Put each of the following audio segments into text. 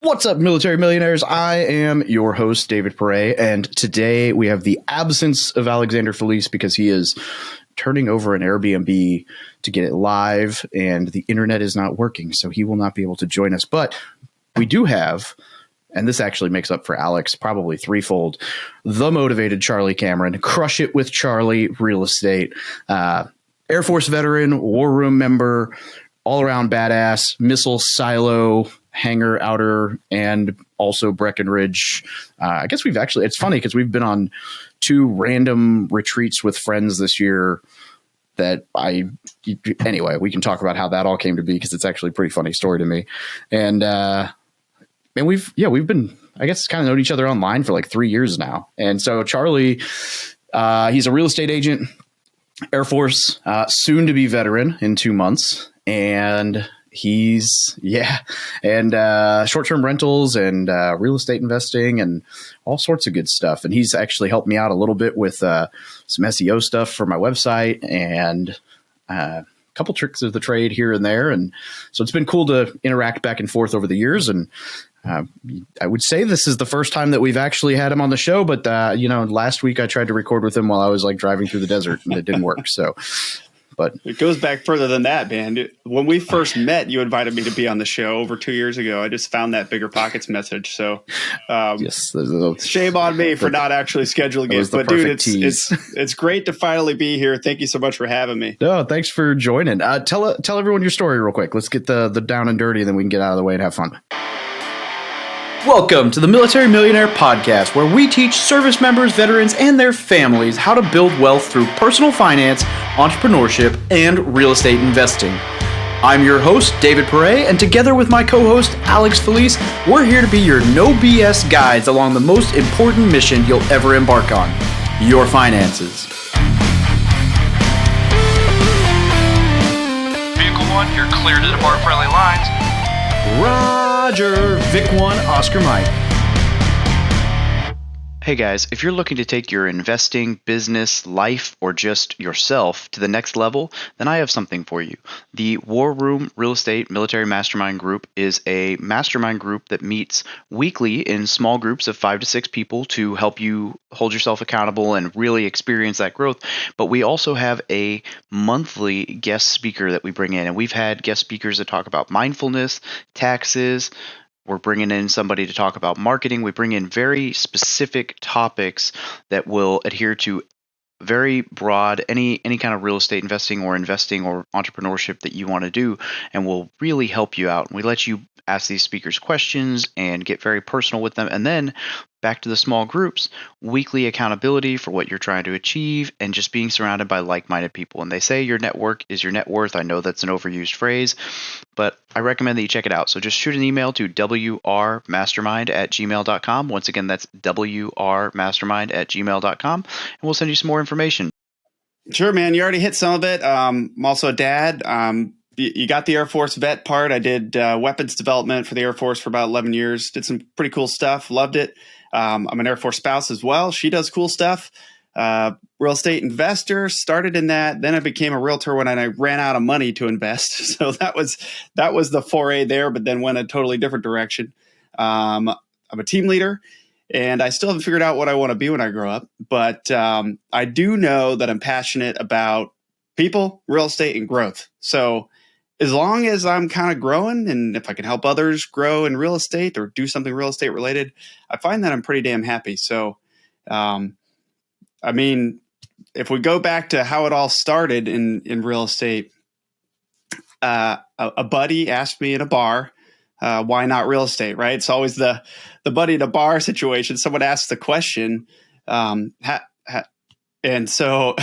What's up, military millionaires? I am your host, David Pere, and today we have the absence of Alexander Felice because he is turning over an AirBNB to get it live, and the internet is not working, so he will not be able to join us. But we do have, and this actually makes up for Alex probably threefold, the motivated Charlie Cameron, Crush It with Charlie Real Estate, Air Force veteran, war room member, all-around badass, missile silo hangar outer, and also Breckenridge. I guess we've actually, it's funny because we've been on two random retreats with friends this year that anyway, we can talk about how that all came to be because it's actually a pretty funny story to me. And we've been, I guess, kind of known each other online for like 3 years now. And so Charlie, he's a real estate agent, Air Force, soon to be veteran in 2 months. And short-term rentals and real estate investing and all sorts of good stuff. And he's actually helped me out a little bit with some SEO stuff for my website and a couple tricks of the trade here and there. And so it's been cool to interact back and forth over the years. And I would say this is the first time that we've actually had him on the show. But, last week I tried to record with him while I was like driving through the desert and it didn't work. So... But it goes back further than that, man. When we first met, you invited me to be on the show over 2 years ago. I just found that Bigger Pockets message. So yes, shame on me for not actually scheduling it. But dude, it's great to finally be here. Thank you so much for having me. No, thanks for joining. Tell everyone your story real quick. Let's get the down and dirty, and then we can get out of the way and have fun. Welcome to the Military Millionaire Podcast, where we teach service members, veterans, and their families how to build wealth through personal finance, entrepreneurship, and real estate investing. I'm your host, David Pere, and together with my co-host, Alex Felice, we're here to be your no BS guides along the most important mission you'll ever embark on, your finances. Vehicle 1, you're clear to depart friendly lines. Roger, Vic 1, Oscar Mike. Hey guys, if you're looking to take your investing, business, life, or just yourself to the next level, then I have something for you. The War Room Real Estate Military Mastermind Group is a mastermind group that meets weekly in small groups of 5 to 6 people to help you hold yourself accountable and really experience that growth. But we also have a monthly guest speaker that we bring in, and we've had guest speakers that talk about mindfulness, taxes. We're bringing in somebody to talk about marketing. We bring in very specific topics that will adhere to very broad, any kind of real estate investing or entrepreneurship that you want to do, and will really help you out. And we let you ask these speakers questions and get very personal with them. And then back to the small groups, weekly accountability for what you're trying to achieve and just being surrounded by like-minded people. And they say your network is your net worth. I know that's an overused phrase, but I recommend that you check it out. So just shoot an email to wrmastermind@gmail.com. Once again, that's wrmastermind@gmail.com, and we'll send you some more information. Sure, man. You already hit some of it. I'm also a dad. You got the Air Force vet part. I did weapons development for the Air Force for about 11 years. Did some pretty cool stuff. Loved it. I'm an Air Force spouse as well. She does cool stuff. Real estate investor, started in that. Then I became a realtor when I ran out of money to invest. So that was the foray there, but then went a totally different direction. I'm a team leader, and I still haven't figured out what I want to be when I grow up. But I do know that I'm passionate about people, real estate, and growth. So as long as I'm kind of growing, and if I can help others grow in real estate or do something real estate related, I find that I'm pretty damn happy. So, if we go back to how it all started in real estate, a buddy asked me in a bar, why not real estate, right? It's always the buddy in a bar situation. Someone asks the question, and so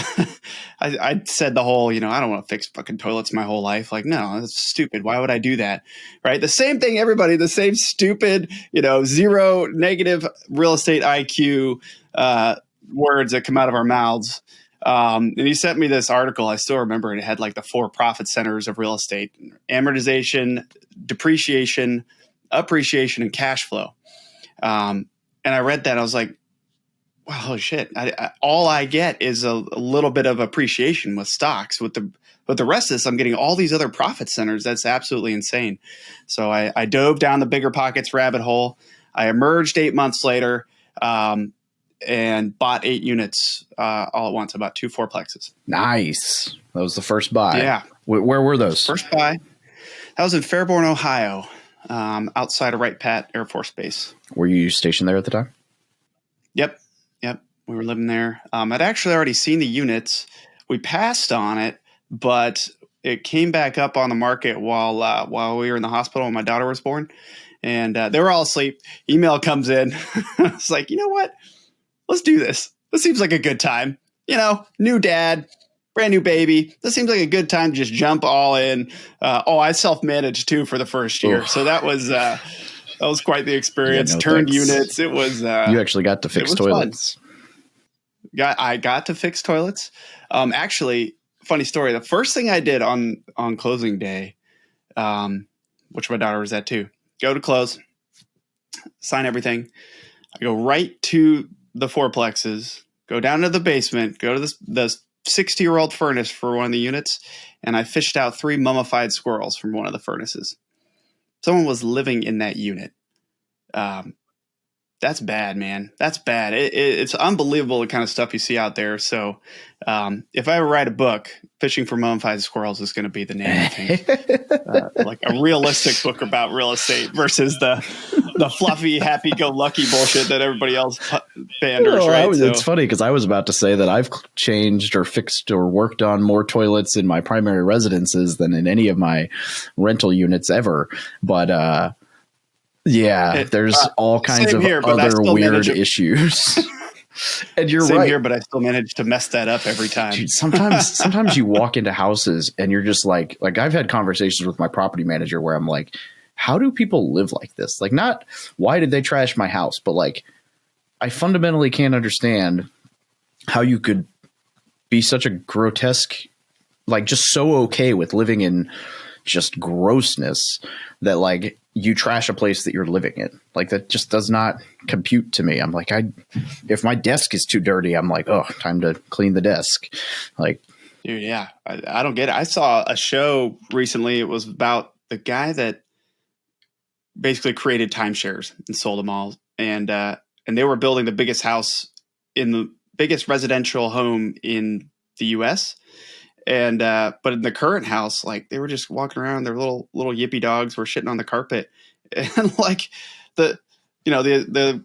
I said the whole, I don't want to fix fucking toilets my whole life. Like, no, that's stupid. Why would I do that? Right. The same thing, everybody, the same stupid, zero negative real estate IQ words that come out of our mouths. And he sent me this article. I still remember it. It had like the 4 profit centers of real estate: amortization, depreciation, appreciation, and cash flow. And I read that. I was like, wow, holy shit. All I get is a little bit of appreciation with stocks, with the But the rest of this, I'm getting all these other profit centers. That's absolutely insane. So I dove down the bigger pockets rabbit hole. I emerged 8 months later and bought 8 units all at once, about 2 fourplexes. Nice. That was the first buy. Yeah. Where were those? First buy. That was in Fairborn, Ohio, outside of Wright Pat Air Force Base. Were you stationed there at the time? Yep. We were living there. I'd actually already seen the units. We passed on it, but it came back up on the market while we were in the hospital when my daughter was born. And they were all asleep. Email comes in. It's like, you know what? Let's do this. This seems like a good time. New dad, brand new baby. This seems like a good time to just jump all in. I self-managed too for the first year. Oof. So that was quite the experience. Turned thanks. Units. It was. You actually got to fix toilets. Fun. I got to fix toilets. Actually, funny story. The first thing I did on closing day, which my daughter was at too, go to close, sign everything. I go right to the fourplexes, go down to the basement, go to the 60-year-old furnace for one of the units, and I fished out 3 mummified squirrels from one of the furnaces. Someone was living in that unit. That's bad, man. That's bad. It's unbelievable the kind of stuff you see out there. So if I ever write a book, Fishing for Mummified Squirrels is going to be the name, I think. Like a realistic book about real estate versus the fluffy, happy-go-lucky bullshit that everybody else panders, right? It's funny because I was about to say that I've changed or fixed or worked on more toilets in my primary residences than in any of my rental units ever. But there's all kinds of other weird issues. And you're Same right. here, but I still manage to mess that up every time. Dude, sometimes you walk into houses and you're just like I've had conversations with my property manager where I'm like, how do people live like this? Like, not why did they trash my house, but like, I fundamentally can't understand how you could be such a grotesque, like just so okay with living in just grossness that like you trash a place that you're living in. Like that just does not compute to me. I'm like, if my desk is too dirty, I'm like, oh, time to clean the desk. Like, dude, yeah, I don't get it. I saw a show recently. It was about the guy that basically created timeshares and sold them all. And they were building the biggest house in the biggest residential home in the US. And, but in the current house, like they were just walking around, their little yippy dogs were shitting on the carpet, and like the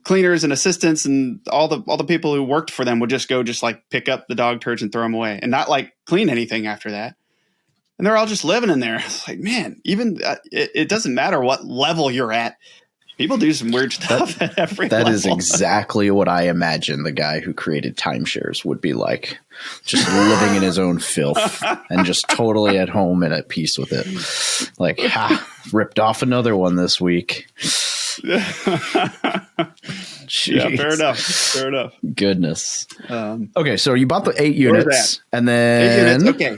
cleaners and assistants and all the people who worked for them would just go like pick up the dog turds and throw them away and not like clean anything after that. And they're all just living in there. It's like, man, even it doesn't matter what level you're at. People do some weird stuff at every level. That is exactly what I imagine the guy who created timeshares would be like, just living in his own filth and just totally at home and at peace with it. Like, ripped off another one this week. Yeah, fair enough. Goodness. Okay, so you bought the 8 units, and then 8 units. Okay.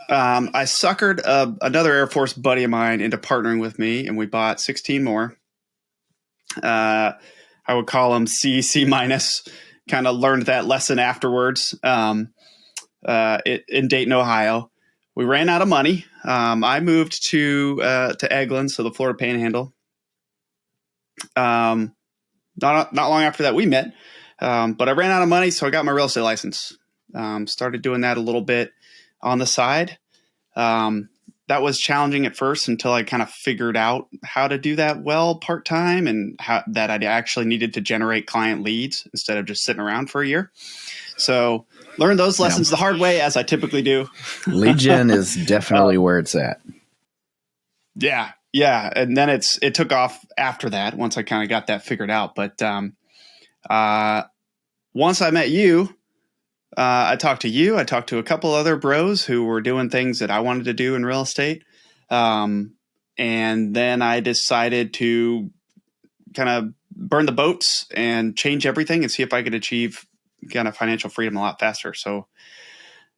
I suckered another Air Force buddy of mine into partnering with me, and we bought 16 more. I would call them C minus. Kind of learned that lesson afterwards. In Dayton, Ohio, we ran out of money. I moved to Eglin, so the Florida Panhandle. Not long after that we met, but I ran out of money, so I got my real estate license. Started doing that a little bit on the side. That was challenging at first until I kind of figured out how to do that well part-time, and how that I actually needed to generate client leads instead of just sitting around for a year. So learned those lessons the hard way, as I typically do. Lead gen is definitely where it's at. Yeah. And then it took off after that, once I kind of got that figured out. But once I met you, I talked to you. I talked to a couple other bros who were doing things that I wanted to do in real estate. And then I decided to kind of burn the boats and change everything and see if I could achieve kind of financial freedom a lot faster. So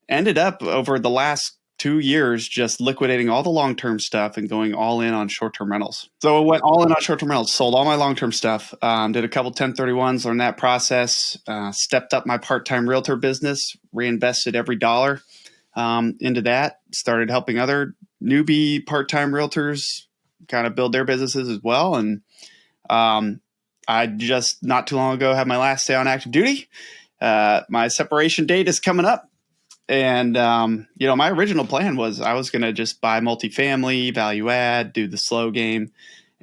ended up over the last 2 years just liquidating all the long-term stuff and going all in on short-term rentals. So I went all in on short-term rentals, sold all my long-term stuff, did a couple 1031s, learned that process, stepped up my part-time realtor business, reinvested every dollar, into that. Started helping other newbie part-time realtors kind of build their businesses as well. And I just not too long ago had my last day on active duty. My separation date is coming up. And, my original plan was I was going to just buy multifamily, value add, do the slow game,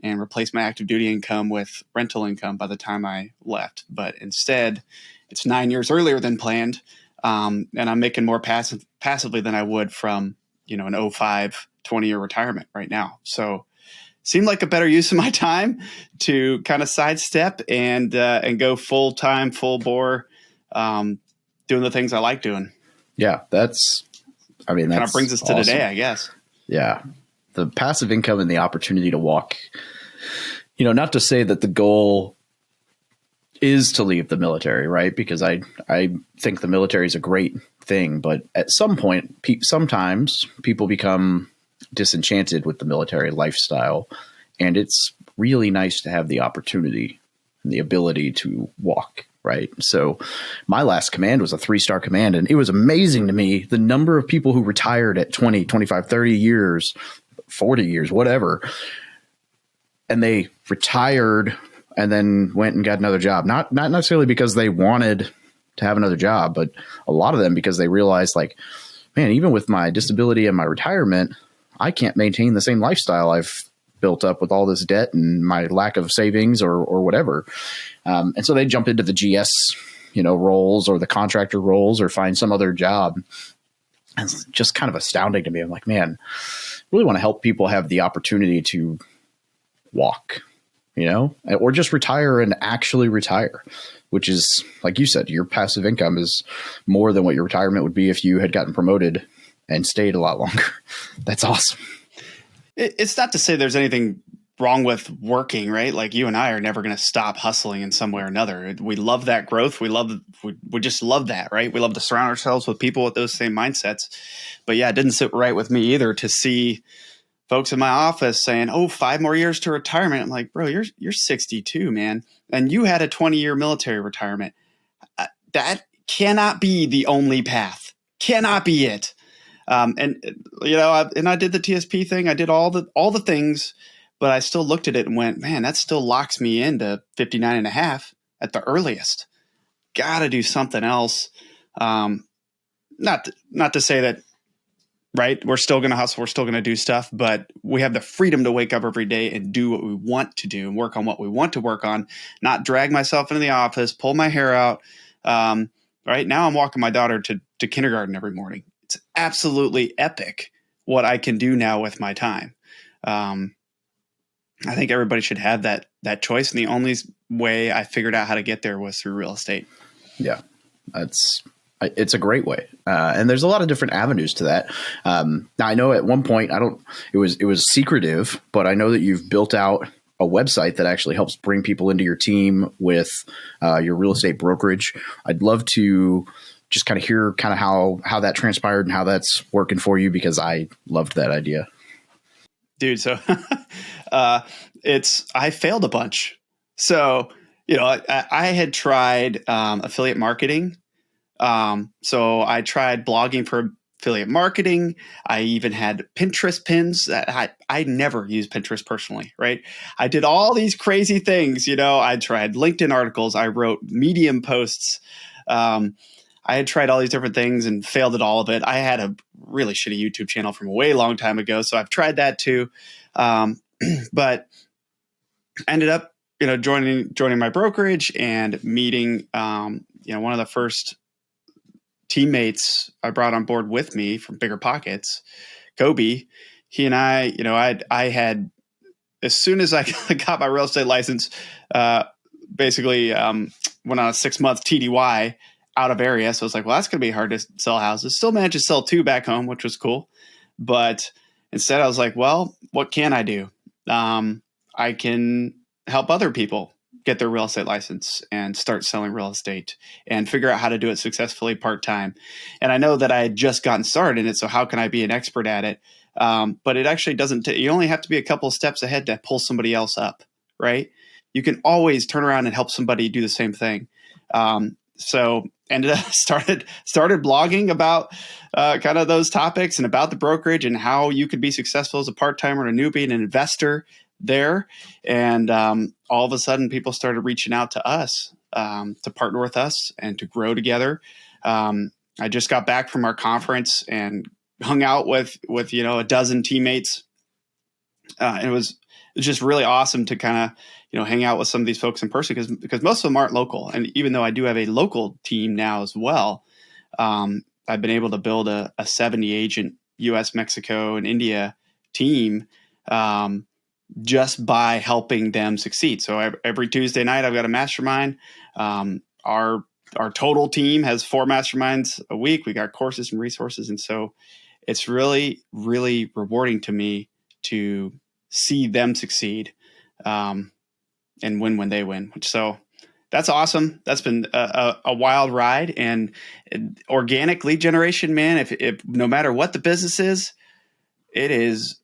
and replace my active duty income with rental income by the time I left. But instead, it's 9 years earlier than planned. And I'm making more passively than I would from, an 05 20-year retirement right now. So seemed like a better use of my time to kind of sidestep and go full time, full bore, doing the things I like doing. Yeah, that's kind of brings us to awesome. today, I guess. Yeah. The passive income and the opportunity to walk, not to say that the goal is to leave the military, right? Because I think the military is a great thing, but at some point, sometimes people become disenchanted with the military lifestyle, and it's really nice to have the opportunity and the ability to walk. Right. So my last command was a 3-star command, and it was amazing to me the number of people who retired at 20, 25, 30 years, 40 years, whatever. And they retired and then went and got another job. Not necessarily because they wanted to have another job, but a lot of them because they realized, like, man, even with my disability and my retirement, I can't maintain the same lifestyle I've built up with all this debt and my lack of savings or whatever. And so they jump into the GS, roles or the contractor roles or find some other job. And it's just kind of astounding to me. I'm like, man, I really want to help people have the opportunity to walk, or just retire and actually retire, which is, like you said, your passive income is more than what your retirement would be if you had gotten promoted and stayed a lot longer. That's awesome. It's not to say there's anything wrong with working, right? Like, you and I are never going to stop hustling in some way or another. We love that growth. We just love that, right? We love to surround ourselves with people with those same mindsets. But yeah, it didn't sit right with me either to see folks in my office saying, 5 more years to retirement. I'm like, bro, you're 62, man. And you had a 20-year military retirement. That cannot be the only path. Cannot be it. I did the TSP thing. I did all the things, but I still looked at it and went, man, that still locks me into 59 and a half at the earliest. Got to do something else. Not to say that, right, we're still going to hustle, we're still going to do stuff, but we have the freedom to wake up every day and do what we want to do and work on what we want to work on, not drag myself into the office, pull my hair out. Right now I'm walking my daughter to kindergarten every morning. It's absolutely epic what I can do now with my time. I think everybody should have that choice. And the only way I figured out how to get there was through real estate. Yeah, it's a great way. And there's a lot of different avenues to that. Now I know at one point, it was secretive, but I know that you've built out a website that actually helps bring people into your team with your real estate brokerage. I'd love to just kind of hear kind of how that transpired and how that's working for you, because I loved that idea. Dude, so I failed a bunch. So, I had tried affiliate marketing. So I tried blogging for affiliate marketing. I even had Pinterest pins that I never used Pinterest personally, right? I did all these crazy things. I tried LinkedIn articles. I wrote Medium posts. I had tried all these different things and failed at all of it. I had a really shitty YouTube channel from a way long time ago, so I've tried that too. But I ended up, joining my brokerage and meeting, one of the first teammates I brought on board with me from Bigger Pockets, Kobe. He and I had, as soon as I got my real estate license, basically went on a 6-month TDY out of area. So I was like, well, that's going to be hard to sell houses. Still managed to sell 2 back home, which was cool. But instead I was like, well, what can I do? I can help other people get their real estate license and start selling real estate and figure out how to do it successfully part-time. And I know that I had just gotten started in it. So how can I be an expert at it? But it actually doesn't, you only have to be a couple of steps ahead to pull somebody else up, right? You can always turn around and help somebody do the same thing. So ended up started blogging about kind of those topics and about the brokerage and how you could be successful as a part-timer and a newbie and an investor there. And all of a sudden, people started reaching out to us to partner with us and to grow together. I just got back from our conference and hung out with a dozen teammates. It was just really awesome to kind of hang out with some of these folks in person because most of them aren't local. And even though I do have a local team now as well, I've been able to build a 70 agent U.S., Mexico, and India team just by helping them succeed. So every Tuesday night, I've got a mastermind. Our total team has 4 masterminds a week. We got courses and resources. And so it's really, really rewarding to me to see them succeed and win when they win. So that's awesome. That's been a wild ride. And organic lead generation, man, if no matter what the business is, it is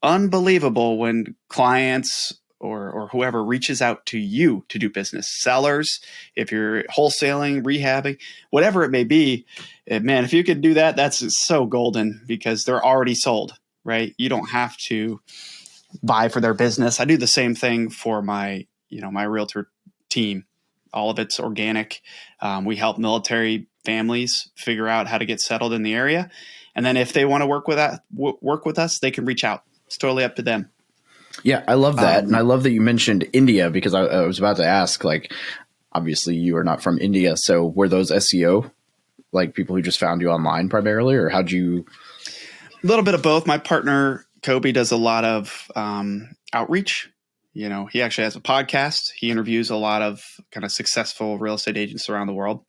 unbelievable when clients or whoever reaches out to you to do business. Sellers, if you're wholesaling, rehabbing, whatever it may be, man, if you could do that, that's so golden because they're already sold, right? You don't have to buy for their business. I do the same thing for my realtor team. All of it's organic. We help military families figure out how to get settled in the area. And then if they want to work with us, they can reach out. It's totally up to them. Yeah, I love that. And I love that you mentioned India because I was about to ask, like, obviously you are not from India. So were those SEO, like people who just found you online primarily, or how'd you? A little bit of both. My partner, Kobe, does a lot of outreach. He actually has a podcast. He interviews a lot of kind of successful real estate agents around the world.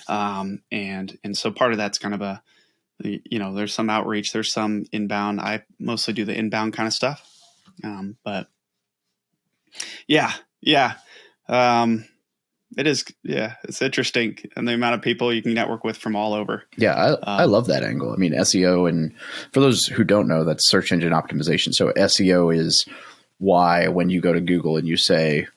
And so part of that's kind of there's some outreach, there's some inbound. I mostly do the inbound kind of stuff. But yeah. It is. Yeah. It's interesting. And the amount of people you can network with from all over. Yeah. I love that angle. I mean, SEO, and for those who don't know, that's search engine optimization. So SEO is why when you go to Google and you say,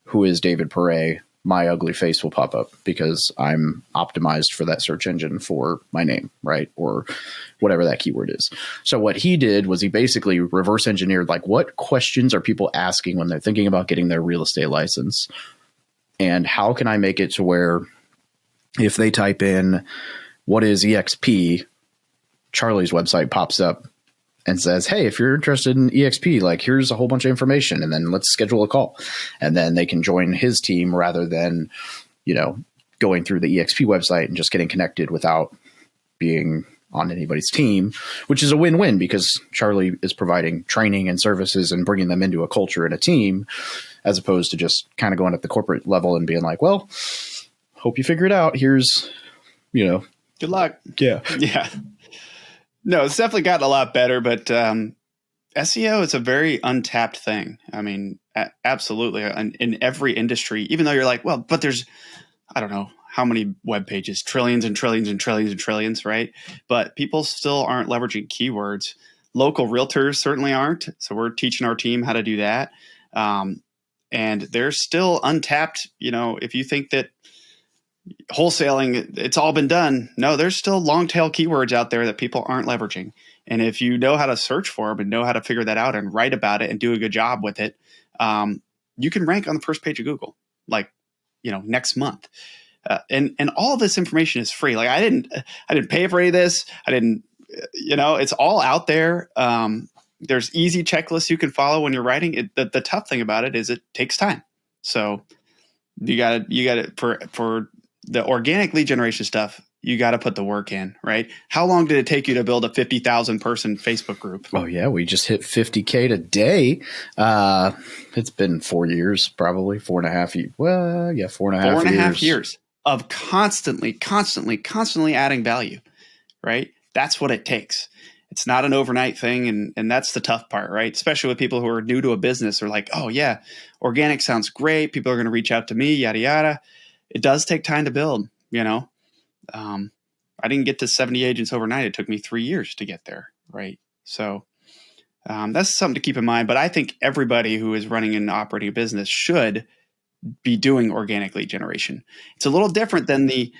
who is David Pere, my ugly face will pop up because I'm optimized for that search engine for my name, right? Or whatever that keyword is. So what he did was he basically reverse engineered, like, what questions are people asking when they're thinking about getting their real estate license? And how can I make it to where if they type in, what is EXP, Charlie's website pops up and says, hey, if you're interested in EXP, like, here's a whole bunch of information, and then let's schedule a call. And then they can join his team rather than, going through the EXP website and just getting connected without being on anybody's team, which is a win-win because Charlie is providing training and services and bringing them into a culture and a team, as opposed to just kind of going at the corporate level and being like, well, hope you figure it out. Here's, good luck. Yeah. Yeah. No, it's definitely gotten a lot better, but SEO is a very untapped thing. I mean, absolutely. In every industry, even though you're like, well, but there's, I don't know how many web pages, trillions and trillions and trillions and trillions, right? But people still aren't leveraging keywords. Local realtors certainly aren't. So we're teaching our team how to do that. And there's still untapped, if you think that wholesaling, it's all been done. No, there's still long tail keywords out there that people aren't leveraging. And if you know how to search for them and know how to figure that out and write about it and do a good job with it, you can rank on the first page of Google, like, next month. And all this information is free. Like I didn't pay for any of this. I didn't, it's all out there. There's easy checklists you can follow when you're writing it. The tough thing about it is it takes time. So you got for the organic lead generation stuff, you got to put the work in, right? How long did it take you to build a 50,000 person Facebook group? Oh yeah. We just hit 50K today. It's been 4 years, probably 4.5. Well, yeah, 4.5 years of constantly adding value, right? That's what it takes. It's not an overnight thing. And that's the tough part, right? Especially with people who are new to a business or like, oh yeah, organic sounds great. People are going to reach out to me, yada, yada. It does take time to build, I didn't get to 70 agents overnight. It took me 3 years to get there, right? So that's something to keep in mind. But I think everybody who is running and operating a business should be doing organic lead generation. It's a little different than the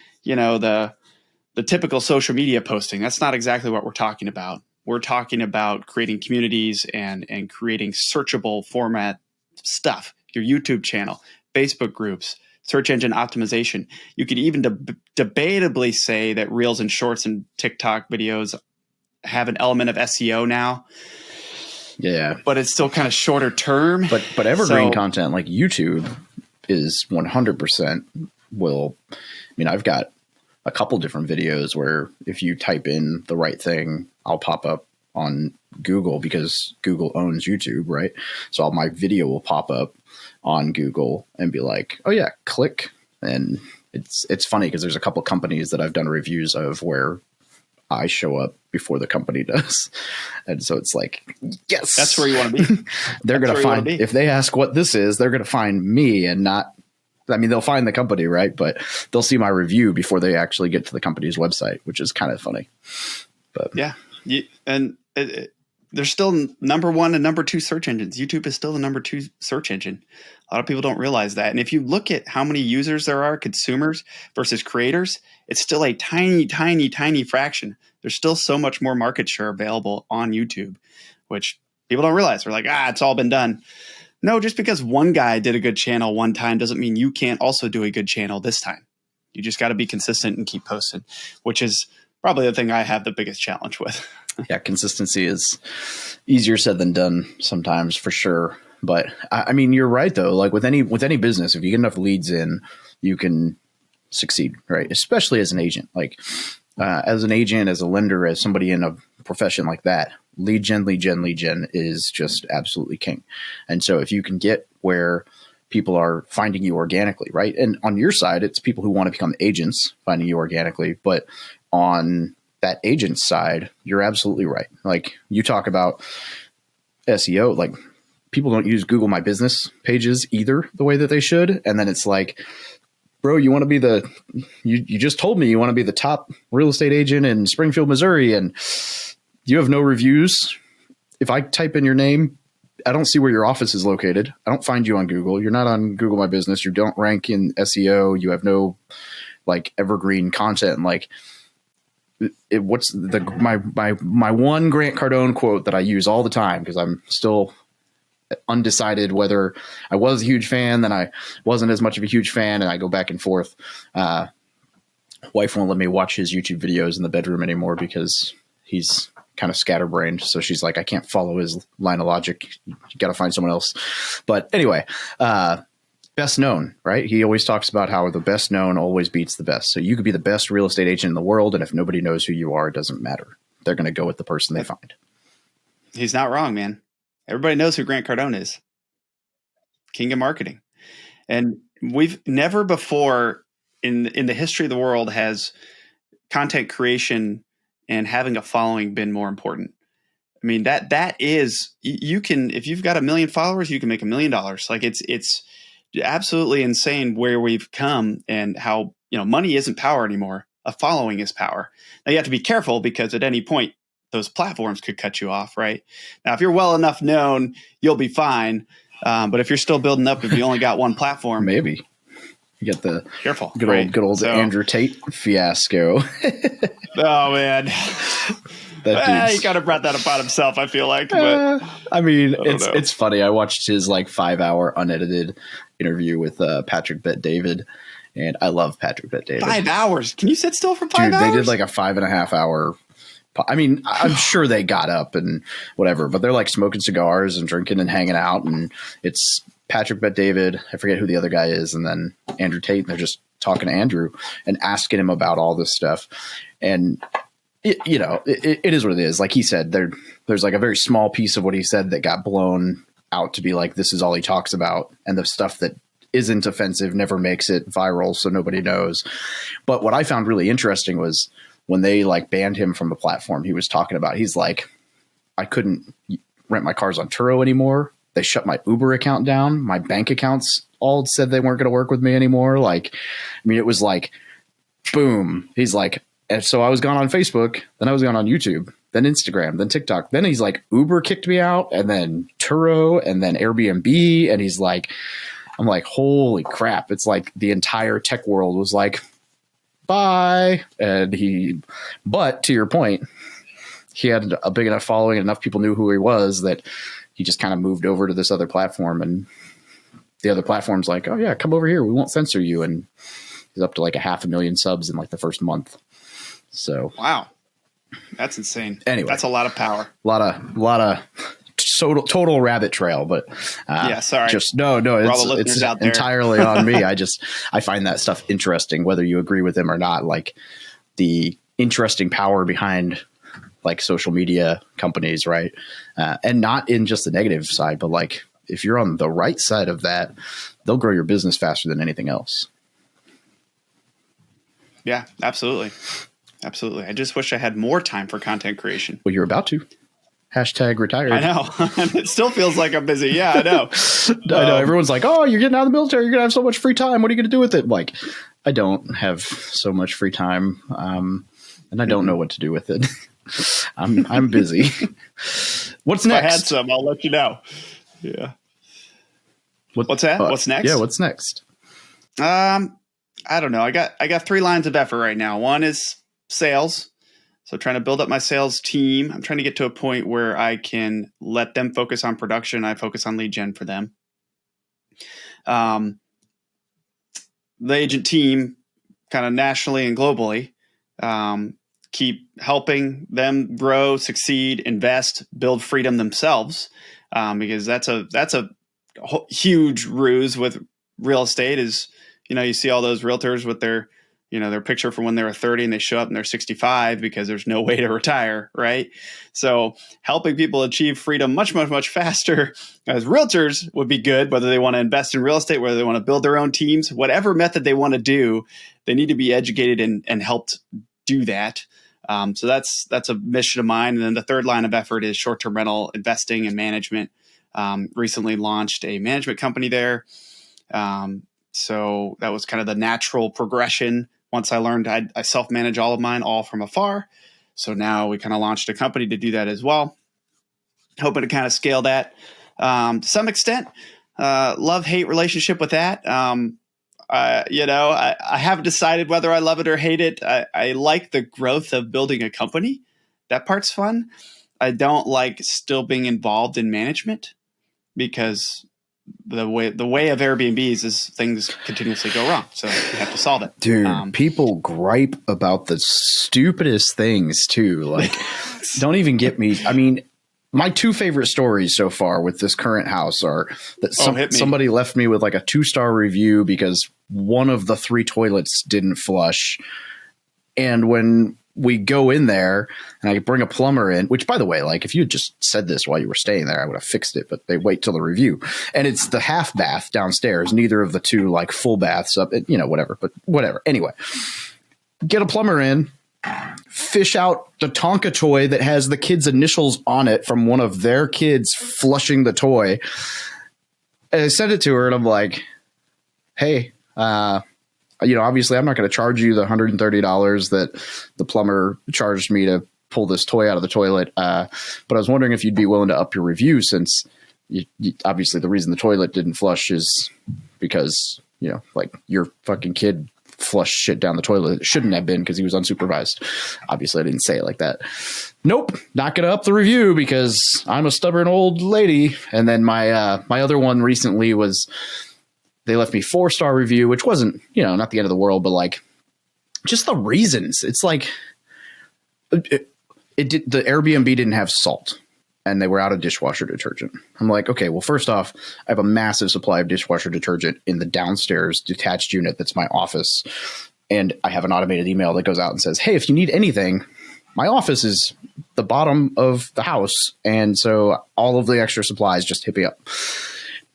typical social media posting. That's not exactly what we're talking about. We're talking about creating communities and creating searchable format stuff. Your YouTube channel, Facebook groups, search engine optimization. You could even debatably say that Reels and Shorts and TikTok videos have an element of SEO now. Yeah. But it's still kind of shorter term. But evergreen content like YouTube is 100% I've got a couple different videos where if you type in the right thing, I'll pop up on Google because Google owns YouTube, right? So my video will pop up on Google and be like, oh yeah, click. And it's funny because there's a couple companies that I've done reviews of where I show up before the company does. And so it's like, yes, that's where you want to be. They're going to find, if they ask what this is, they're going to find me and not, they'll find the company, right? But they'll see my review before they actually get to the company's website, which is kind of funny. But yeah. They're still number 1 and number 2 search engines. YouTube is still the number 2 search engine. A lot of people don't realize that. And if you look at how many users there are, consumers versus creators, it's still a tiny, tiny, tiny fraction. There's still so much more market share available on YouTube, which people don't realize. They're like, it's all been done. No, just because one guy did a good channel one time doesn't mean you can't also do a good channel this time. You just got to be consistent and keep posting, which is probably the thing I have the biggest challenge with. Yeah, consistency is easier said than done sometimes, for sure. But I mean, you're right though. Like with any business, if you get enough leads in, you can succeed, right? Especially as an agent. Like as an agent, as a lender, as somebody in a profession like that, lead gen is just absolutely king. And so if you can get where people are finding you organically, right? And on your side, it's people who want to become agents finding you organically. But on that agent side, you're absolutely right. Like you talk about SEO, like people don't use Google My Business pages either the way that they should. And then it's like, bro, you want to be you just told me you want to be the top real estate agent in Springfield, Missouri, and you have no reviews. If I type in your name, I don't see where your office is located. I don't find you on Google. You're not on Google My Business. You don't rank in SEO. You have no like evergreen content. Like what's my one Grant Cardone quote that I use all the time because I'm still undecided whether I was a huge fan, then I wasn't as much of a huge fan, and I go back and forth. Wife won't let me watch his YouTube videos in the bedroom anymore because he's kind of scatterbrained. So she's like, I can't follow his line of logic. You got to find someone else. But anyway, best known, right? He always talks about how the best known always beats the best. So you could be the best real estate agent in the world, and if nobody knows who you are, it doesn't matter. They're going to go with the person they find. He's not wrong, man. Everybody knows who Grant Cardone is. King of marketing. And we've never before in the history of the world has content creation and having a following been more important. I mean, that is, you can, if you've got 1 million followers, you can make $1 million. Like it's absolutely insane where we've come and how, money isn't power anymore. A following is power. Now you have to be careful because at any point those platforms could cut you off, right? Now, if you're well enough known, you'll be fine. But if you're still building up, if you only got one platform, maybe you get the careful, good old Andrew Tate fiasco. Oh man, he kind of brought that upon himself. I feel like, but I mean, it's funny. I watched his 5-hour unedited interview with Patrick Bet-David, and I love Patrick Bet-David. 5 hours? Can you sit still for 5 hours? They did a 5.5 hour. I mean, I'm sure they got up and whatever, but they're smoking cigars and drinking and hanging out. And it's Patrick Bet-David. I forget who the other guy is. And then Andrew Tate. And they're just talking to Andrew and asking him about all this stuff. And, it is what it is. Like he said, there's a very small piece of what he said that got blown out to be this is all he talks about. And the stuff that isn't offensive never makes it viral. So nobody knows. But what I found really interesting was, when they banned him from the platform, he was talking about, he's like, I couldn't rent my cars on Turo anymore. They shut my Uber account down. My bank accounts all said they weren't going to work with me anymore. It was boom. He's like, and so I was gone on Facebook. Then I was gone on YouTube, then Instagram, then TikTok. Then he's like, Uber kicked me out, and then Turo, and then Airbnb. And he's like, I'm like, holy crap. It's like the entire tech world was like, bye. But to your point, he had a big enough following and enough people knew who he was that he just kind of moved over to this other platform, and the other platform's like, oh yeah, come over here. We won't censor you. And he's up to like 500,000 subs in like the first month. So, wow, that's insane. Anyway, that's a lot of power. A lot of total rabbit trail, but sorry. It's entirely on me. I find that stuff interesting, whether you agree with him or not, like the interesting power behind like social media companies. Right. And not in just the negative side, but like if you're on the right side of that, they'll grow your business faster than anything else. Yeah, absolutely. Absolutely. I just wish I had more time for content creation. Well, you're about to. #retired. I know. It still feels like I'm busy. Yeah, I know. I know. Everyone's like, oh, you're getting out of the military. You're going to have so much free time. What are you going to do with it? Like, I don't have so much free time. And I don't know what to do with it. I'm busy. What's next? If I had some, I'll let you know. Yeah. What's that? What's next? Yeah. What's next? I don't know. I got 3 lines of effort right now. One is sales. So trying to build up my sales team. I'm trying to get to a point where I can let them focus on production. I focus on lead gen for them. The agent team kind of nationally and globally, keep helping them grow, succeed, invest, build freedom themselves. Because that's a huge ruse with real estate is, you see all those realtors with their picture from when they were 30 and they show up and they're 65 because there's no way to retire, right? So helping people achieve freedom much, much, much faster as realtors would be good, whether they want to invest in real estate, whether they want to build their own teams, whatever method they want to do, they need to be educated and helped do that. So that's a mission of mine. And then the third line of effort is short-term rental investing and management. Recently launched a management company there. So that was kind of the natural progression. Once I learned I self-manage all of mine, all from afar. So now we kind of launched a company to do that as well. Hoping to kind of scale that to some extent. Love-hate relationship with that. I haven't decided whether I love it or hate it. I like the growth of building a company. That part's fun. I don't like still being involved in management because the way of Airbnbs is things continuously go wrong. So you have to solve it. Dude, people gripe about the stupidest things too. Like, don't even get me. I mean, my 2 favorite stories so far with this current house are that somebody left me with like a 2-star review because one of the 3 toilets didn't flush. And when we go in there and I bring a plumber in, which by the way, like if you had just said this while you were staying there, I would have fixed it, but they wait till the review. And it's the half bath downstairs, neither of the 2 like full baths up, whatever. Anyway, get a plumber in, fish out the Tonka toy that has the kid's initials on it from one of their kids flushing the toy. And I sent it to her and I'm like, hey, obviously I'm not going to charge you the $130 that the plumber charged me to pull this toy out of the toilet. But I was wondering if you'd be willing to up your review since obviously the reason the toilet didn't flush is because, like your fucking kid flushed shit down the toilet. It shouldn't have been because he was unsupervised. Obviously I didn't say it like that. Nope. Not going to up the review because I'm a stubborn old lady. And then my other one recently was, they left me 4-star review, which wasn't, not the end of the world, but like just the reasons. It's like the Airbnb didn't have salt and they were out of dishwasher detergent. I'm like, okay, well, first off, I have a massive supply of dishwasher detergent in the downstairs detached unit. That's my office. And I have an automated email that goes out and says, hey, if you need anything, my office is the bottom of the house. And so all of the extra supplies, just hit me up.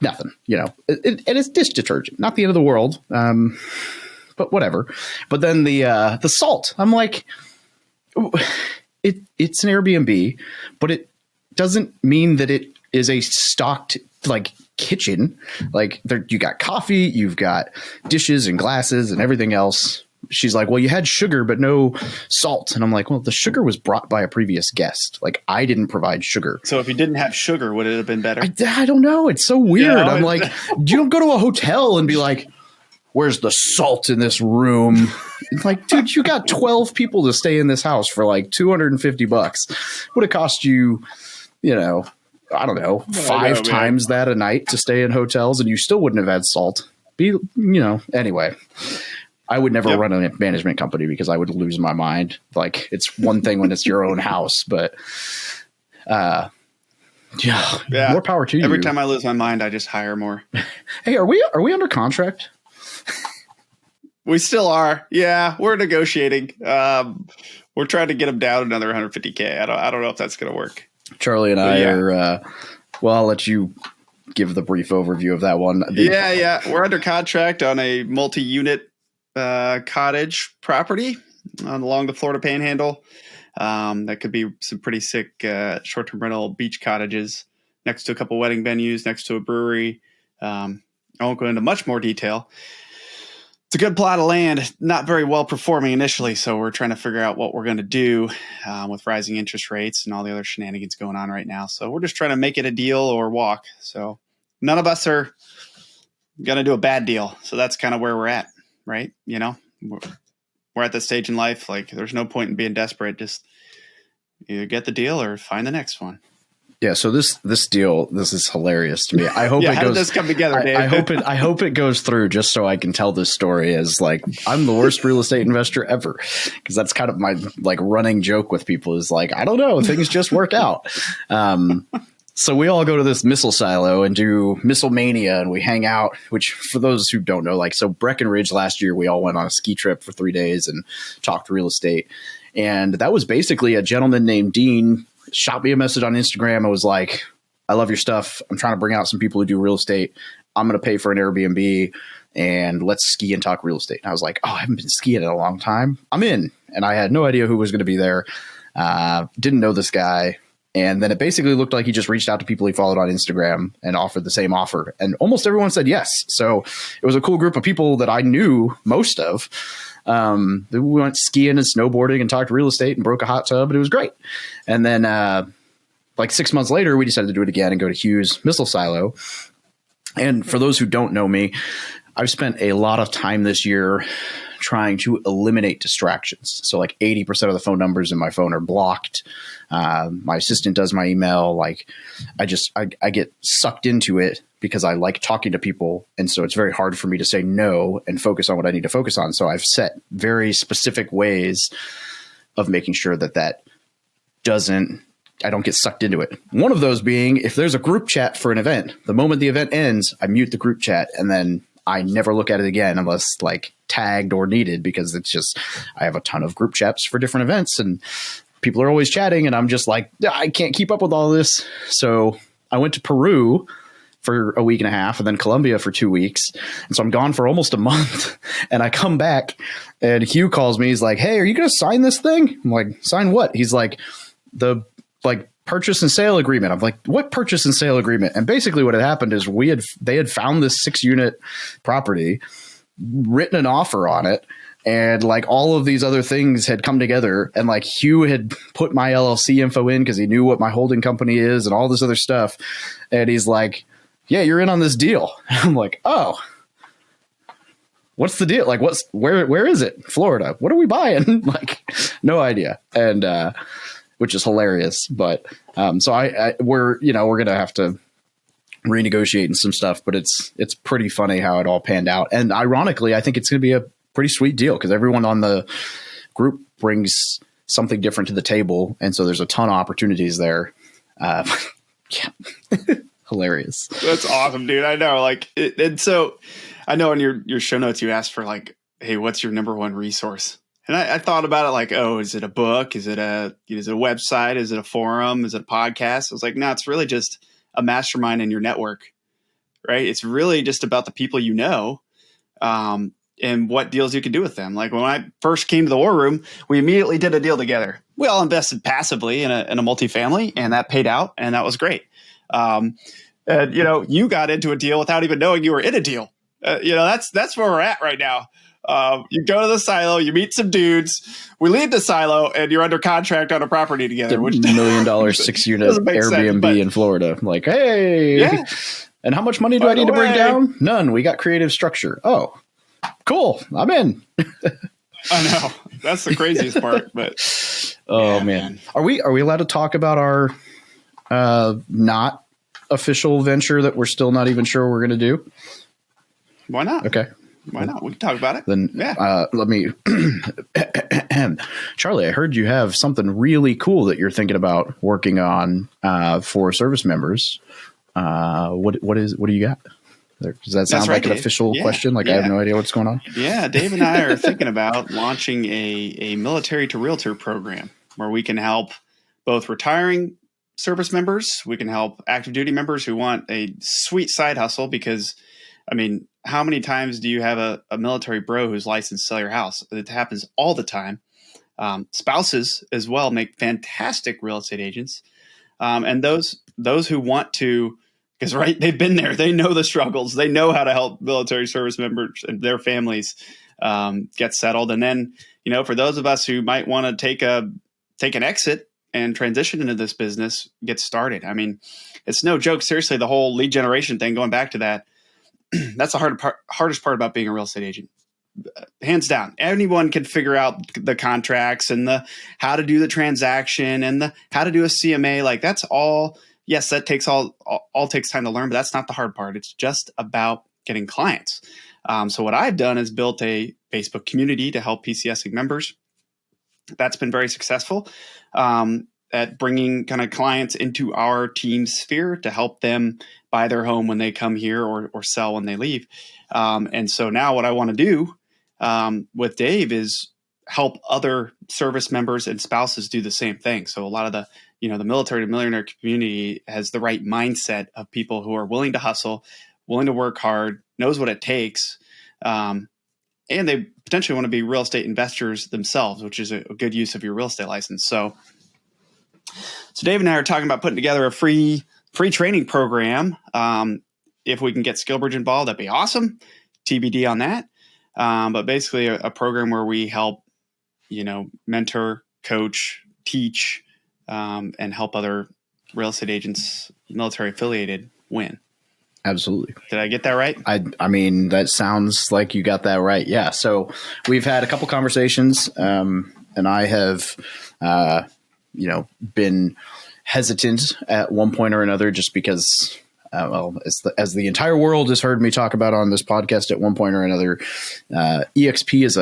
Nothing, and it's dish detergent, not the end of the world. But whatever. But then the salt, I'm like, it's an Airbnb, but it doesn't mean that it is a stocked like kitchen. Like you got coffee, you've got dishes and glasses and everything else. she's like, well, you had sugar, but no salt. And I'm like, well, the sugar was brought by a previous guest. Like, I didn't provide sugar. So if you didn't have sugar, would it have been better? I don't know. It's so weird. I'm like, you don't go to a hotel and be like, where's the salt in this room? It's like, dude, you got 12 people to stay in this house for like $250. Would have cost you, I don't know, five times that a night to stay in hotels, and you still wouldn't have had salt. Anyway, I would never run a management company because I would lose my mind. Like, it's one thing when it's your own house, but more power to you. Every time I lose my mind, I just hire more. Hey, are we under contract? We still are. Yeah, we're negotiating. We're trying to get them down another $150K. I don't know if that's going to work. Charlie and I are. I'll let you give the brief overview of that one. We're under contract on a multi-unit cottage property along the Florida Panhandle. That could be some pretty sick short-term rental beach cottages next to a couple wedding venues, next to a brewery. I won't go into much more detail. It's a good plot of land, not very well performing initially, so we're trying to figure out what we're going to do with rising interest rates and all the other shenanigans going on right now. So we're just trying to make it a deal or walk. So none of us are going to do a bad deal. So that's kind of where we're at, right? We're at this stage in life, like there's no point in being desperate. Just either get the deal or find the next one. Yeah, so this deal, this is hilarious to me. I hope how did this come together, Dave? I hope it goes through just so I can tell this story as like I'm the worst real estate investor ever, because that's kind of my like running joke with people is like, I don't know, things just work out. So we all go to this missile silo and do Missile Mania, and we hang out, which for those who don't know, like, so Breckenridge last year, we all went on a ski trip for 3 days and talked real estate. And that was basically a gentleman named Dean shot me a message on Instagram. I was like, I love your stuff. I'm trying to bring out some people who do real estate. I'm going to pay for an Airbnb and let's ski and talk real estate. And I was like, oh, I haven't been skiing in a long time. I'm in. And I had no idea who was going to be there. Didn't know this guy. And then it basically looked like he just reached out to people he followed on Instagram and offered the same offer. And almost everyone said yes. So it was a cool group of people that I knew most of. We went skiing and snowboarding and talked real estate and broke a hot tub, and it was great. And then like 6 months later, we decided to do it again and go to Hughes Missile Silo. And for those who don't know me, I've spent a lot of time this year trying to eliminate distractions. So like 80% of the phone numbers in my phone are blocked. My assistant does my email. Like I get sucked into it because I like talking to people. And so it's very hard for me to say no and focus on what I need to focus on. So I've set very specific ways of making sure that I don't get sucked into it. One of those being, if there's a group chat for an event, the moment the event ends, I mute the group chat and then I never look at it again unless like tagged or needed, because it's just, I have a ton of group chats for different events and people are always chatting and I'm just like, I can't keep up with all this. So I went to Peru for a week and a half and then Colombia for 2 weeks. And so I'm gone for almost a month and I come back and Hugh calls me. He's like, hey, are you going to sign this thing? I'm like, sign what? He's like, the purchase and sale agreement. I'm like, what purchase and sale agreement? And basically what had happened is they had found this 6-unit property, written an offer on it, and like all of these other things had come together, and like Hugh had put my LLC info in because he knew what my holding company is and all this other stuff. And he's like, yeah, you're in on this deal. I'm like, oh, what's the deal? Like, where is it? Florida. What are we buying? Like, no idea. And, which is hilarious. But so we're going to have to renegotiate and some stuff, but it's pretty funny how it all panned out. And ironically, I think it's going to be a pretty sweet deal because everyone on the group brings something different to the table. And so there's a ton of opportunities there. Yeah, hilarious. That's awesome, dude. I know. And so I know in your show notes, you asked for like, hey, what's your number one resource? And I thought about it like, oh, is it a book? Is it a website? Is it a forum? Is it a podcast? I was like, no, it's really just a mastermind in your network, right? It's really just about the people you know and what deals you can do with them. Like when I first came to the War Room, we immediately did a deal together. We all invested passively in a multifamily, and that paid out, and that was great. And you got into a deal without even knowing you were in a deal. That's where we're at right now. You go to the silo, you meet some dudes, we leave the silo, and you're under contract on a property together. The Which $1 million 6-unit doesn't make sense, Airbnb but- in Florida. I'm like, hey, Yeah. and how much money do By I need the to bring way- down? None. We got creative structure. Oh, cool. I'm in. I know. That's the craziest part. But Oh Yeah, man. Are we allowed to talk about our not official venture that we're still not even sure we're going to do? why not? Okay. Why not? We can talk about it. Then Yeah. let me Charlie, I heard you have something really cool that you're thinking about working on for service members. What do you got? Does that sound right, like an Dave. official Yeah, question? Like I have yeah. no idea what's going on. Yeah, Dave and I are thinking about launching a military to realtor program where we can help both retiring service members. We can help active duty members who want a sweet side hustle because, I mean, how many times do you have a military bro who's licensed to sell your house? It happens all the time. Spouses as well make fantastic real estate agents. And those who want to, because right, they've been there, they know the struggles, they know how to help military service members and their families get settled. And then, for those of us who might want to take an exit and transition into this business, get started. I mean, it's no joke. Seriously, the whole lead generation thing, going back to that, that's the hardest part about being a real estate agent. Hands down, anyone can figure out the contracts and the how to do the transaction and the how to do a CMA. Like that's all. Yes, that takes all takes time to learn, but that's not the hard part. It's just about getting clients. So what I've done is built a Facebook community to help PCSing members. That's been very successful at bringing kind of clients into our team sphere to help them buy their home when they come here or sell when they leave. And so now what I want to do with Dave is help other service members and spouses do the same thing. So a lot of the military to millionaire community has the right mindset of people who are willing to hustle, willing to work hard, knows what it takes. And they potentially want to be real estate investors themselves, which is a good use of your real estate license. So Dave and I are talking about putting together a free training program. If we can get SkillBridge involved, that'd be awesome. TBD on that. But basically a program where we help, mentor, coach, teach, and help other real estate agents, military affiliated, win. Absolutely. Did I get that right? I mean, that sounds like you got that right. Yeah. So we've had a couple conversations, and I have, been hesitant at one point or another just because, as the entire world has heard me talk about on this podcast at one point or another, EXP is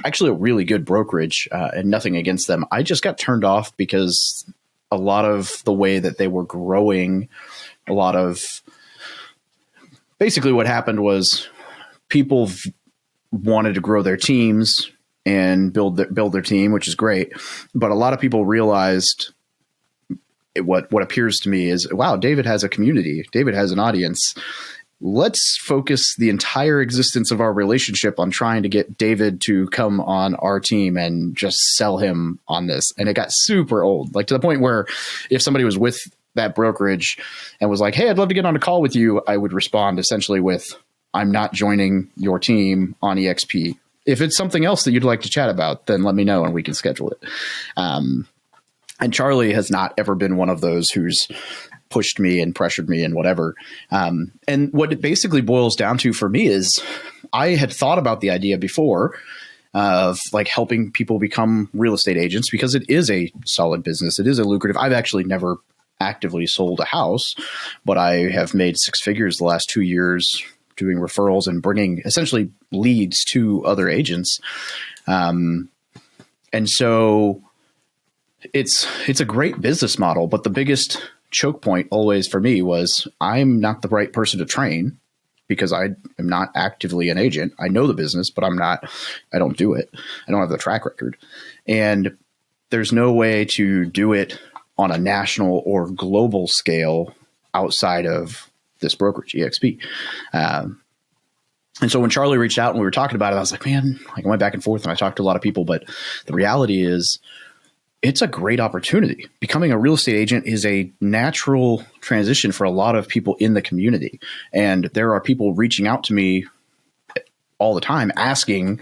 actually a really good brokerage, and nothing against them. I just got turned off because a lot of the way that they were growing, basically what happened was people wanted to grow their teams and build their team, which is great. But a lot of people realized what appears to me is, wow, David has a community. David has an audience. Let's focus the entire existence of our relationship on trying to get David to come on our team and just sell him on this. And it got super old, like to the point where if somebody was with that brokerage and was like, hey, I'd love to get on a call with you, I would respond essentially with, I'm not joining your team on EXP. If it's something else that you'd like to chat about, then let me know and we can schedule it. And Charlie has not ever been one of those who's pushed me and pressured me and whatever. And what it basically boils down to for me is I had thought about the idea before of like helping people become real estate agents because it is a solid business. It is a lucrative. I've actually never actively sold a house, but I have made 6 figures the last 2 years doing referrals and bringing essentially leads to other agents. And so it's a great business model, but the biggest choke point always for me was I'm not the right person to train because I am not actively an agent. I know the business, but I don't do it. I don't have the track record. And there's no way to do it on a national or global scale outside of this brokerage, EXP. And so when Charlie reached out and we were talking about it, I was like, man, I went back and forth and I talked to a lot of people, but the reality is it's a great opportunity. Becoming a real estate agent is a natural transition for a lot of people in the community. And there are people reaching out to me all the time asking,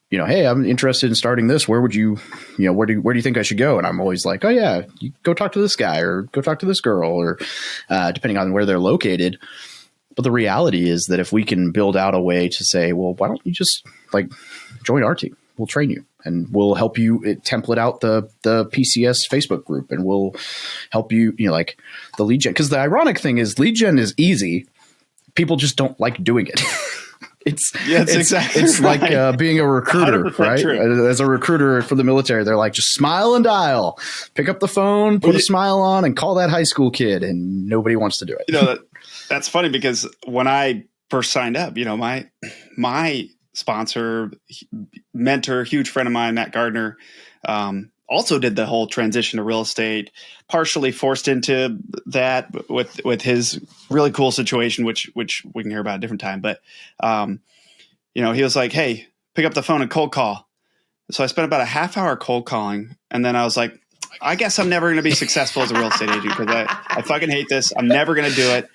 hey, I'm interested in starting this. Where would you, where do you think I should go? And I'm always like, oh yeah, you go talk to this guy or go talk to this girl, or depending on where they're located. But the reality is that if we can build out a way to say, well, why don't you just join our team? We'll train you and we'll help you template out the PCS Facebook group, and we'll help you, the lead gen. Because the ironic thing is lead gen is easy. People just don't like doing it. It's right. Like being a recruiter, right? True. As a recruiter for the military, they're like, just smile and dial, pick up the phone, put a smile on, and call that high school kid, and nobody wants to do it. That's funny, because when I first signed up, my sponsor, mentor, huge friend of mine, Matt Gardner, also did the whole transition to real estate, partially forced into that with his really cool situation, which we can hear about a different time. But, he was like, hey, pick up the phone and cold call. So I spent about a half hour cold calling. And then I was like, I guess I'm never going to be successful as a real estate agent, because I fucking hate this. I'm never going to do it.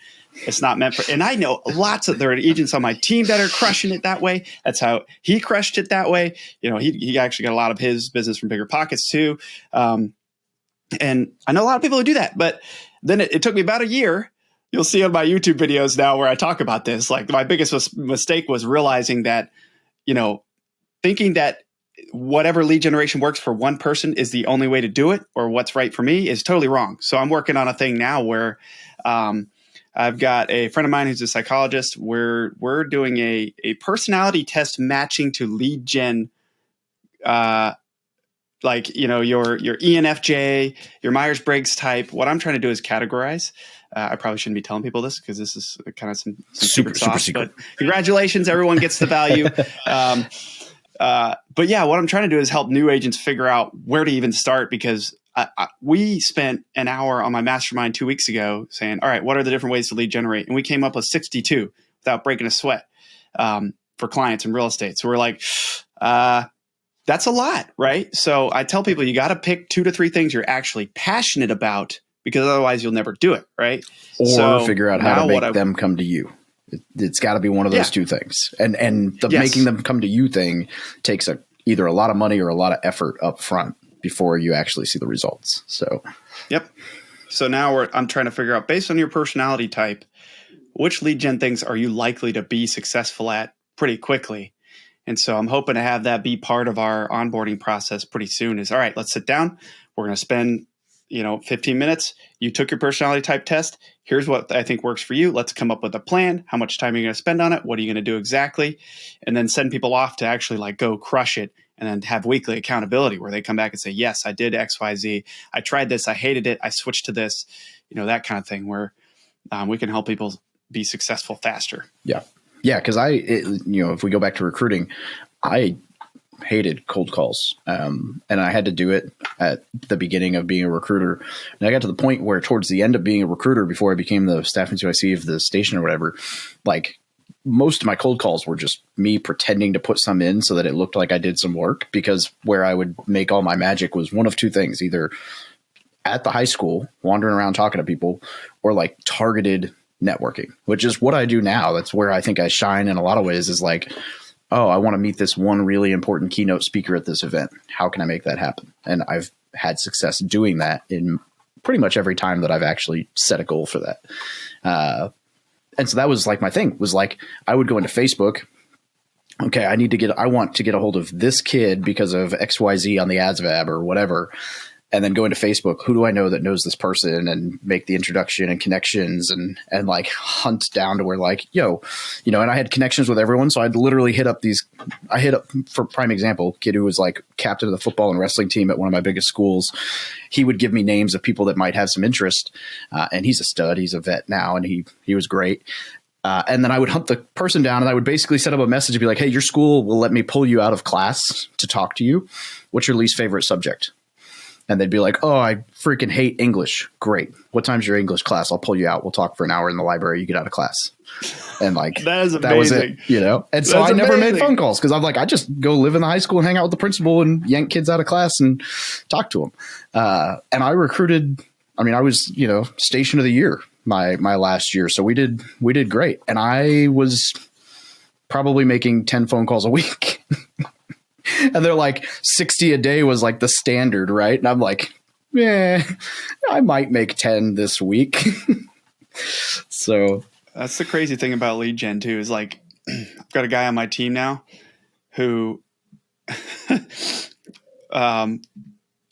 It's not meant for, and I know there are agents on my team that are crushing it that way. That's how he crushed it that way. He actually got a lot of his business from Bigger Pockets too. And I know a lot of people who do that, but then it took me about a year. You'll see on my YouTube videos now where I talk about this. Like, my biggest mistake was realizing that, thinking that whatever lead generation works for one person is the only way to do it, or what's right for me, is totally wrong. So I'm working on a thing now where, I've got a friend of mine who's a psychologist. We're doing a personality test matching to lead gen, your ENFJ, your Myers-Briggs type. What I'm trying to do is categorize. I probably shouldn't be telling people this, because this is kind of some super secret. But congratulations, everyone gets the value. But yeah, what I'm trying to do is help new agents figure out where to even start, because we spent an hour on my mastermind 2 weeks ago saying, all right, what are the different ways to lead generate? And we came up with 62 without breaking a sweat for clients in real estate. So we're like, that's a lot, right? So I tell people, you got to pick 2 to 3 things you're actually passionate about, because otherwise you'll never do it, right? Or figure out how to make them come to you. It's got to be one of those 2 things. And the making them come to you thing takes either a lot of money or a lot of effort up front before you actually see the results. So, yep. So now I'm trying to figure out, based on your personality type, which lead gen things are you likely to be successful at pretty quickly? And so I'm hoping to have that be part of our onboarding process pretty soon. Is, all right, let's sit down. We're going to spend 15 minutes. You took your personality type test. Here's what I think works for you. Let's come up with a plan. How much time are you going to spend on it? What are you going to do exactly? And then send people off to actually go crush it, and then have weekly accountability where they come back and say, yes, I did X, Y, Z. I tried this. I hated it. I switched to this, that kind of thing, where we can help people be successful faster. Yeah. Yeah. Cause if we go back to recruiting, I hated cold calls. And I had to do it at the beginning of being a recruiter. And I got to the point where towards the end of being a recruiter, before I became the staff NCIC of the station or whatever, most of my cold calls were just me pretending to put some in so that it looked like I did some work, because where I would make all my magic was one of 2 things: either at the high school wandering around talking to people, or targeted networking, which is what I do now. That's where I think I shine in a lot of ways, is oh, I want to meet this one really important keynote speaker at this event. How can I make that happen? And I've had success doing that in pretty much every time that I've actually set a goal for that. And so that was my thing was I would go into Facebook. Okay, I want to get a hold of this kid because of XYZ on the ASVAB or whatever. And then go into Facebook. Who do I know that knows this person, and make the introduction and connections and hunt down to where and I had connections with everyone. So I'd literally hit up for prime example, kid who was captain of the football and wrestling team at one of my biggest schools. He would give me names of people that might have some interest. And he's a stud. He's a vet now, and he was great. And then I would hunt the person down, and I would basically set up a message to be like, hey, your school will let me pull you out of class to talk to you. What's your least favorite subject? And they'd be like, oh, I freaking hate English. Great. What time's your English class? I'll pull you out. We'll talk for an hour in the library. You get out of class. And that is amazing. That was it, And so I never made phone calls, because I'm I just go live in the high school and hang out with the principal and yank kids out of class and talk to them. And I recruited, I was, station of the year my last year. So we did great. And I was probably making 10 phone calls a week. And they're like 60 a day was like the standard, right? And I'm like, I might make 10 this week. So that's the crazy thing about lead gen too, is like, I've got a guy on my team now who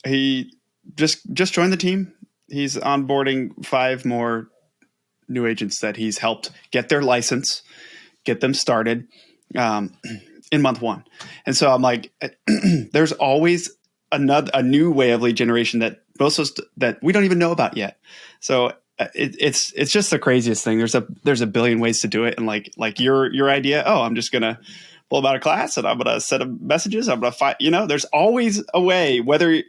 he just joined the team. He's onboarding 5 more new agents that he's helped get their license, get them started in month 1. And so I'm like, there's always a new way of lead generation that most of us that we don't even know about yet. So it's just the craziest thing. There's a billion ways to do it. And like your idea, I'm just going to pull them out of class and I'm going to set up messages. I'm going to find, there's always a way, whether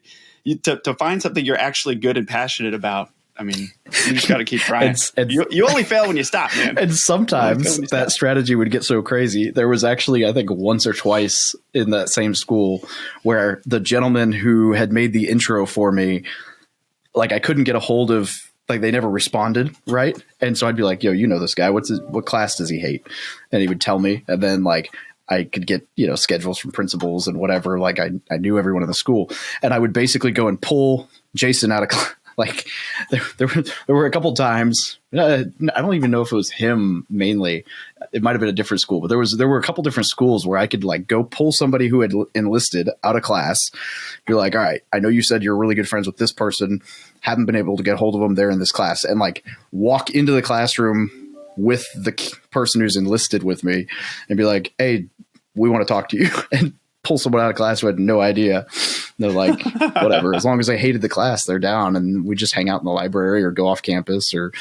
to find something you're actually good and passionate about. I mean, you just got to keep trying. You only fail when you stop, man. And sometimes that strategy would get so crazy. There was actually, I think, once or twice in that same school where the gentleman who had made the intro for me, like I couldn't get a hold of, like they never responded, right? And so I'd be like, yo, you know this guy. What class does he hate? And he would tell me. And then like I could get, schedules from principals and whatever. Like I knew everyone in the school. And I would basically go and pull Jason out of class. Like there were a couple times, I don't even know if it was him mainly. It might have been a different school, but there were a couple different schools where I could like go pull somebody who had enlisted out of class. Be like, all right, I know you said you're really good friends with this person. Haven't been able to get a hold of them. They're in this class, and like walk into the classroom with the person who's enlisted with me and be like, hey, we want to talk to you, and pull someone out of class who had no idea. They're like, whatever. As long as I hated the class, they're down, and we just hang out in the library or go off campus or,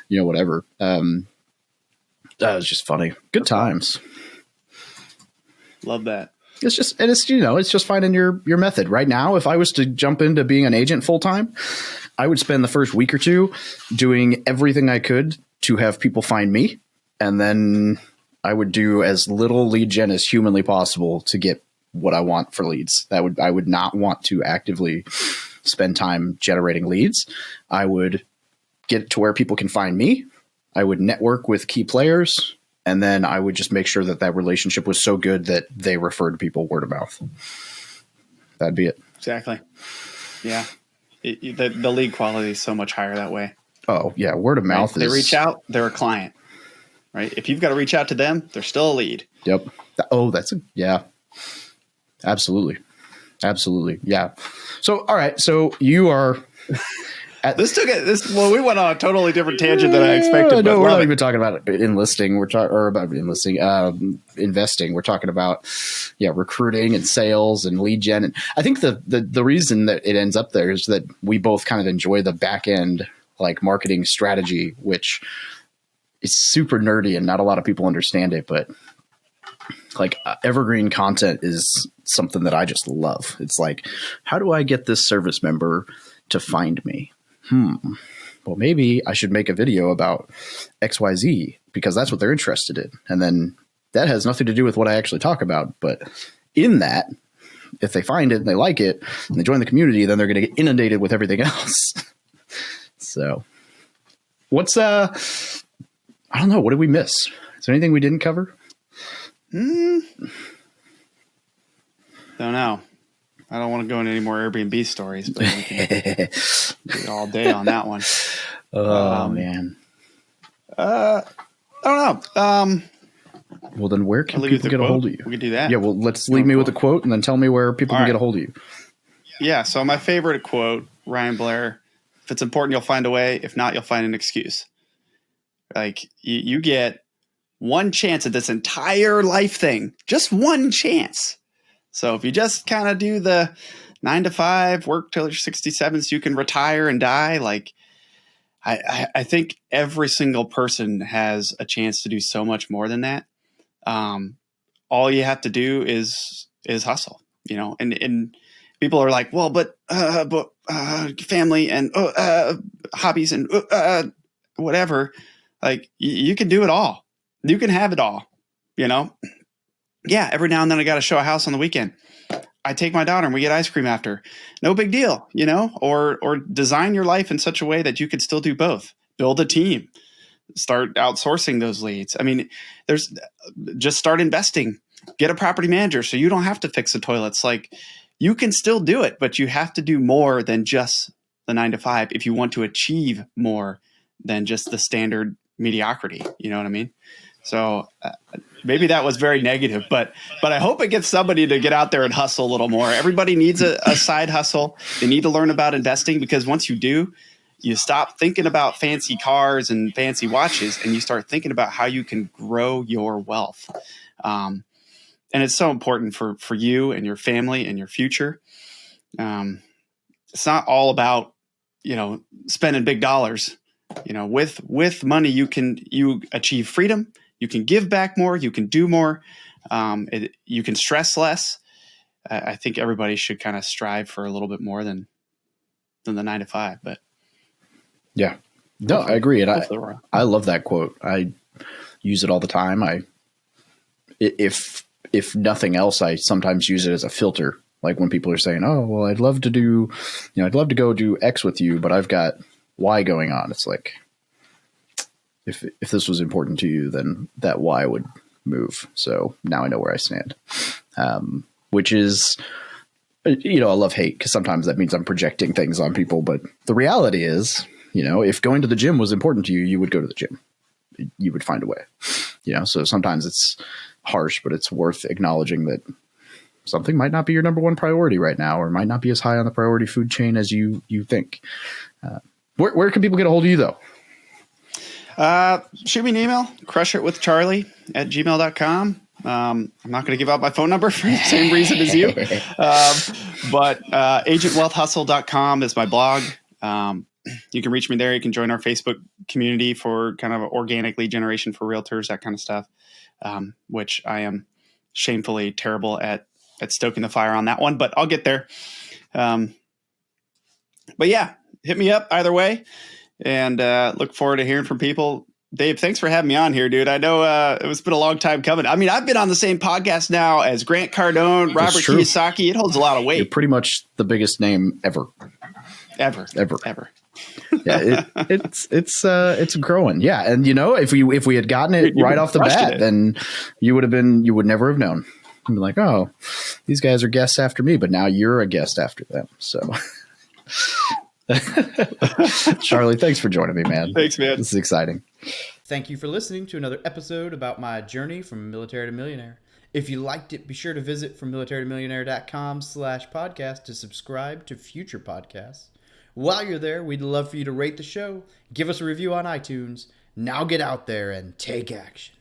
whatever. That was just funny. Good times. Love that. It's just finding your method. Right now, if I was to jump into being an agent full time, I would spend the first week or 2 doing everything I could to have people find me, and then I would do as little lead gen as humanly possible to get what I want for leads. I would not want to actively spend time generating leads. I would get to where people can find me. I would network with key players, and then I would just make sure that relationship was so good that they referred people word of mouth. That'd be it. Exactly. Yeah. The lead quality is so much higher that way. Oh yeah. Word of mouth. They reach out, they're a client, right? If you've got to reach out to them, they're still a lead. Yep. Oh, yeah. Absolutely. Yeah. So, all right. So you are we went on a totally different tangent than I expected. No, we're not even talking about enlisting. We're talking about enlisting, investing. We're talking about, recruiting and sales and lead gen. And I think the reason that it ends up there is that we both kind of enjoy the back end, like marketing strategy, which is super nerdy and not a lot of people understand it, but like evergreen content is something that I just love. It's like, how do I get this service member to find me? Well, maybe I should make a video about XYZ because that's what they're interested in. And then that has nothing to do with what I actually talk about. But in that, if they find it and they like it and they join the community, then they're going to get inundated with everything else. So what's, I don't know. What did we miss? Is there anything we didn't cover? Don't know. I don't want to go into any more Airbnb stories, but we can do all day on that one. Oh, man. I don't know. Well, then where can people get a hold of you? We can do that. Yeah, well, leave me with a quote and then tell me where people can get a hold of you. Yeah, so my favorite quote, Ryan Blair, if it's important, you'll find a way. If not, you'll find an excuse. Like, you get one chance at this entire life thing. Just one chance. So if you just kind of do the 9 to 5, work till you're 67 so you can retire and die, like I think every single person has a chance to do so much more than that. All you have to do is hustle, and people are like, well, but family and hobbies and whatever. Like you can do it all. You can have it all, Yeah, every now and then I got to show a house on the weekend. I take my daughter and we get ice cream after. No big deal, or design your life in such a way that you could still do both. Build a team. start outsourcing those leads. I mean, just start investing, get a property manager so you don't have to fix the toilets. Like, you can still do it, but you have to do more than just the 9 to 5 if you want to achieve more than just the standard mediocrity. You know what I mean? So maybe that was very negative, but I hope it gets somebody to get out there and hustle a little more. Everybody needs a side hustle. They need to learn about investing, because once you do, you stop thinking about fancy cars and fancy watches, and you start thinking about how you can grow your wealth. And it's so important for you and your family and your future. It's not all about, spending big dollars. With money, you achieve freedom. You can give back more. You can do more. You can stress less. I think everybody should kind of strive for a little bit more than the 9 to 5. But yeah, no, I agree. And I love that quote. I use it all the time. If nothing else, I sometimes use it as a filter. Like when people are saying, "Oh, well, I'd love to go do X with you, but I've got Y going on." It's like, if this was important to you, then that Y would move. So now I know where I stand, which is, a love-hate, because sometimes that means I'm projecting things on people. But the reality is, if going to the gym was important to you, you would go to the gym. You would find a way, so sometimes it's harsh, but it's worth acknowledging that something might not be your number one priority right now, or might not be as high on the priority food chain as you think. Where can people get a hold of you, though? Shoot me an email, crushitwithcharlie@gmail.com. I'm not going to give out my phone number for the same reason as you. But agentwealthhustle.com is my blog. You can reach me there. You can join our Facebook community for kind of organic lead generation for realtors, that kind of stuff, which I am shamefully terrible at stoking the fire on that one, but I'll get there. But yeah, hit me up either way, and look forward to hearing from people. Dave, thanks for having me on here, dude. I know it's been a long time coming. I mean, I've been on the same podcast now as Grant Cardone, Robert Kiyosaki. It holds a lot of weight. You're pretty much the biggest name ever. Ever. Yeah, it's growing. Yeah, and if we had gotten it right off the bat, then you would never have known. You'd be like, oh, these guys are guests after me, but now you're a guest after them. So, Charlie, thanks for joining me, man. Thanks, man. This is exciting. Thank you for listening to another episode about my journey from military to millionaire. If you liked it, be sure to visit FromMilitaryToMillionaire.com/podcast to subscribe to future podcasts. While you're there, we'd love for you to rate the show, give us a review on iTunes. Now get out there and take action.